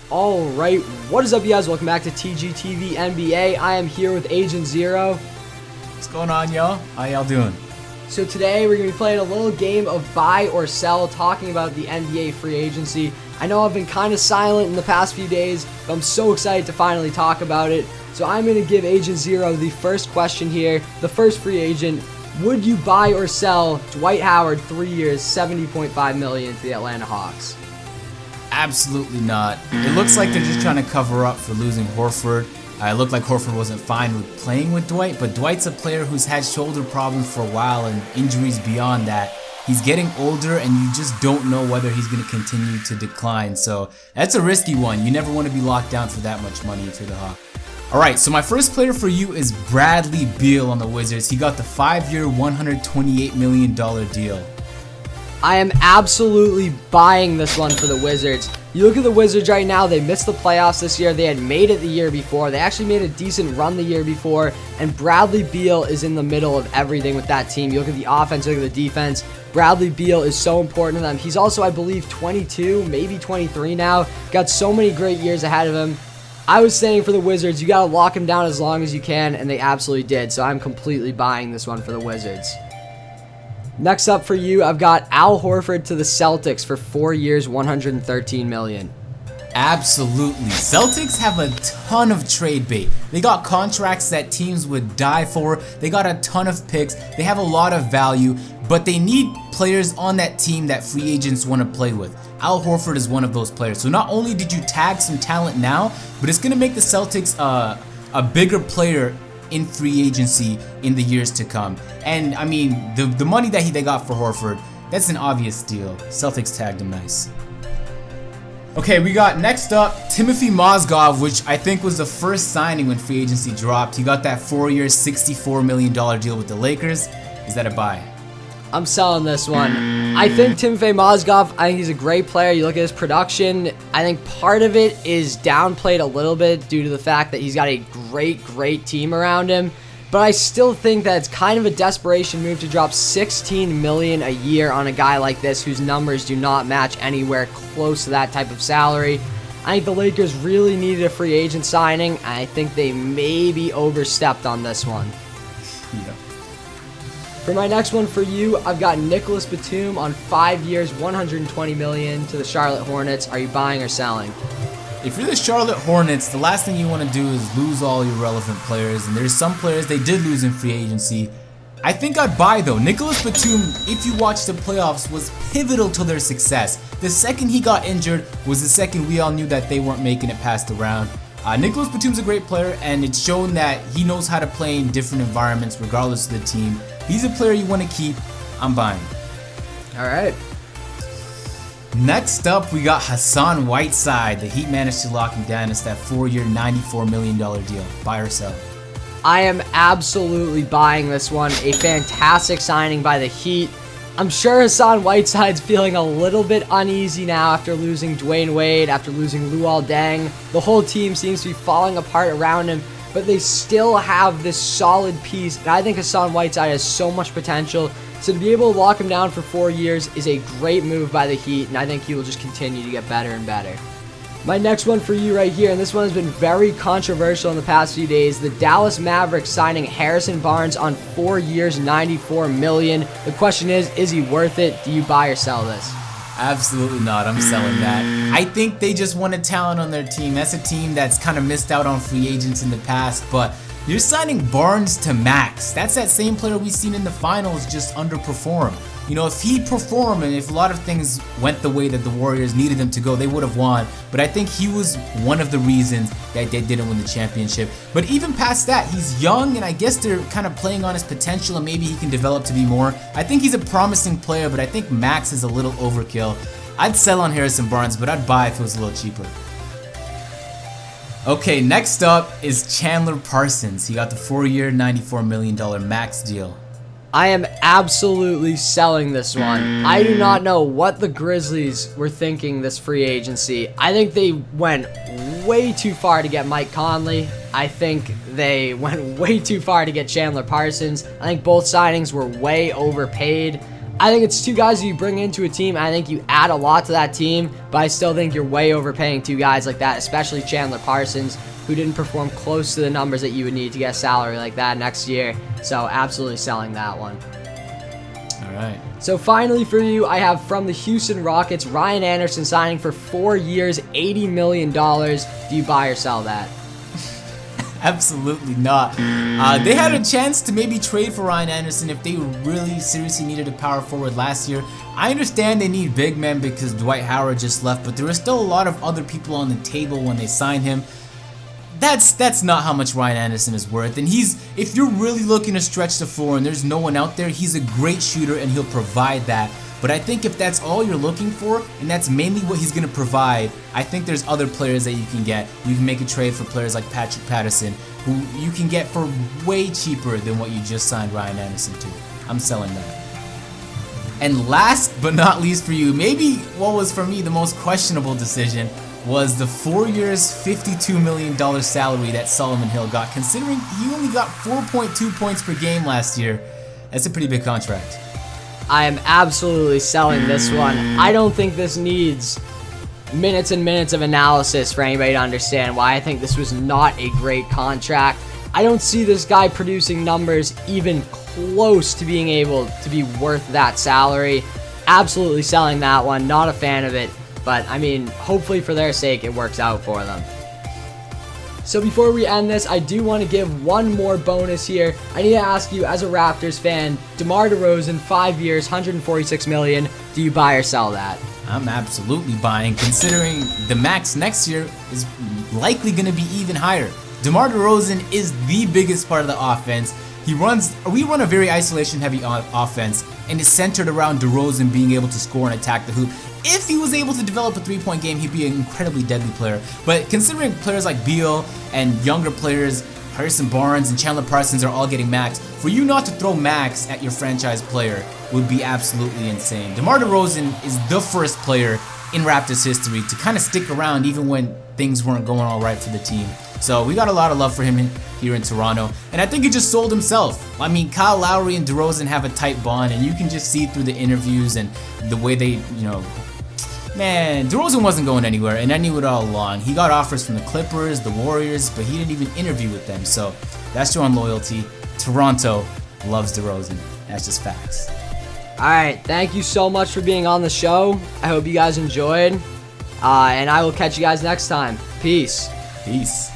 Alright, what is up you guys? Welcome back to TGTV NBA. I am here with Agent 00. What's going on, y'all? How y'all doing? So today we're going to be playing a little game of buy or sell, talking about the NBA free agency. I know I've been kind of silent in the past few days, but I'm so excited to finally talk about it. So I'm going to give Agent 00 the first question here. The first free agent: would you buy or sell Dwight Howard, 3 years, $70.5 million to the Atlanta Hawks? Absolutely not. It looks like they're just trying to cover up for losing Horford. It looked like Horford wasn't fine with playing with Dwight, but Dwight's a player who's had shoulder problems for a while and injuries beyond that. He's getting older and you just don't know whether he's going to continue to decline, so that's a risky one. You never want to be locked down for that much money if you're the Hawks. Alright, so my first player for you is Bradley Beal on the Wizards. He got the 5-year, $128 million deal. I am absolutely buying this one for the Wizards. You look at the Wizards right now, they missed the playoffs this year. They had made it the year before. They actually made a decent run the year before, and Bradley Beal is in the middle of everything with that team. You look at the offense, you look at the defense. Bradley Beal is so important to them. He's also, I believe, 22, maybe 23 now. Got so many great years ahead of him. I was saying for the Wizards, you got to lock him down as long as you can, and they absolutely did. So I'm completely buying this one for the Wizards. Next up for you, I've got Al Horford to the Celtics for 4 years, $113 million. Absolutely. Celtics have a ton of trade bait. They got contracts that teams would die for. They got a ton of picks. They have a lot of value, but they need players on that team that free agents want to play with. Al Horford is one of those players. So not only did you tag some talent now, but it's going to make the Celtics a bigger player in free agency in the years to come. And I mean, the money that they got for Horford, that's an obvious deal. Celtics tagged him nice. Okay, we got next up Timothy Mozgov, which I think was the first signing when free agency dropped. He got that 4-year, $64 million deal with the Lakers. Is that a buy? I'm selling this one. I think Timothy Mozgov, I think he's a great player. You look at his production, I think part of it is downplayed a little bit due to the fact that he's got a great team around him. But I still think that it's kind of a desperation move to drop $16 million a year on a guy like this whose numbers do not match anywhere close to that type of salary. I think the Lakers really needed a free agent signing, and I think they maybe overstepped on this one. Yeah. For my next one for you, I've got Nicholas Batum on 5 years, $120 million to the Charlotte Hornets. Are you buying or selling? If you're the Charlotte Hornets, the last thing you want to do is lose all your relevant players, and there's some players they did lose in free agency. I think I'd buy though. Nicholas Batum, if you watch the playoffs, was pivotal to their success. The second he got injured was the second we all knew that they weren't making it past the round. Nicholas Batum's a great player, and it's shown that he knows how to play in different environments regardless of the team. He's a player you want to keep. I'm buying. All right. Next up, we got Hassan Whiteside. The Heat managed to lock him down. It's that 4-year, $94 million deal. Buy or sell? I am absolutely buying this one. A fantastic signing by the Heat. I'm sure Hassan Whiteside's feeling a little bit uneasy now after losing Dwayne Wade, after losing Luol Deng. The whole team seems to be falling apart around him, but they still have this solid piece, and I think Hassan Whiteside has so much potential. So to be able to lock him down for 4 years is a great move by the Heat, and I think he will just continue to get better and better. My next one for you right here, and this one has been very controversial in the past few days. The Dallas Mavericks signing Harrison Barnes on 4 years, $94 million. The question is he worth it? Do you buy or sell this? Absolutely not. I'm selling that. I think they just wanted talent on their team. That's a team that's kind of missed out on free agents in the past, but you're signing Barnes to max. That's that same player we've seen in the finals just underperform. You know, if he performed and if a lot of things went the way that the Warriors needed them to go, they would have won. But I think he was one of the reasons that they didn't win the championship. But even past that, he's young, and I guess they're kind of playing on his potential, and maybe he can develop to be more. I think he's a promising player, but I think max is a little overkill. I'd sell on Harrison Barnes, but I'd buy if it was a little cheaper. Okay, next up is Chandler Parsons. He got the 4-year, $94 million max deal. I am absolutely selling this one. I do not know what the Grizzlies were thinking this free agency. I think they went way too far to get Mike Conley. I think they went way too far to get Chandler Parsons. I think both signings were way overpaid. I think it's two guys that you bring into a team. I think you add a lot to that team, but I still think you're way overpaying two guys like that, especially Chandler Parsons, who didn't perform close to the numbers that you would need to get a salary like that next year. So absolutely selling that one. All right. So finally for you, I have from the Houston Rockets, Ryan Anderson signing for 4 years, $80 million. Do you buy or sell that? Absolutely not. They had a chance to maybe trade for Ryan Anderson if they really seriously needed a power forward last year. I understand they need big men because Dwight Howard just left, but there are still a lot of other people on the table when they signed him. That's not how much Ryan Anderson is worth. And if you're really looking to stretch the floor and there's no one out there, he's a great shooter and he'll provide that. But I think if that's all you're looking for, and that's mainly what he's going to provide, I think there's other players that you can get. You can make a trade for players like Patrick Patterson, who you can get for way cheaper than what you just signed Ryan Anderson to. I'm selling that. And last but not least for you, maybe what was for me the most questionable decision was the 4 years, $52 million salary that Solomon Hill got, considering he only got 4.2 points per game last year. That's a pretty big contract. I am absolutely selling this one. I don't think this needs minutes and minutes of analysis for anybody to understand why I think this was not a great contract. I don't see this guy producing numbers even close to being able to be worth that salary. Absolutely selling that one. Not a fan of it. But, I mean, hopefully for their sake, it works out for them. So before we end this, I do want to give one more bonus here. I need to ask you, as a Raptors fan, DeMar DeRozan, 5 years, $146 million. Do you buy or sell that? I'm absolutely buying, considering the max next year is likely going to be even higher. DeMar DeRozan is the biggest part of the offense. We run a very isolation-heavy offense, and it's centered around DeRozan being able to score and attack the hoop. If he was able to develop a three-point game, he'd be an incredibly deadly player. But considering players like Beal and younger players, Harrison Barnes and Chandler Parsons are all getting max, for you not to throw max at your franchise player would be absolutely insane. DeMar DeRozan is the first player in Raptors history to kind of stick around even when things weren't going all right for the team. So we got a lot of love for him here in Toronto, and I think he just sold himself. I mean, Kyle Lowry and DeRozan have a tight bond, and you can just see through the interviews and the way they, man, DeRozan wasn't going anywhere, and I knew it all along. He got offers from the Clippers, the Warriors, but he didn't even interview with them. So that's showing loyalty. Toronto loves DeRozan. That's just facts. All right, thank you so much for being on the show. I hope you guys enjoyed, and I will catch you guys next time. Peace. Peace.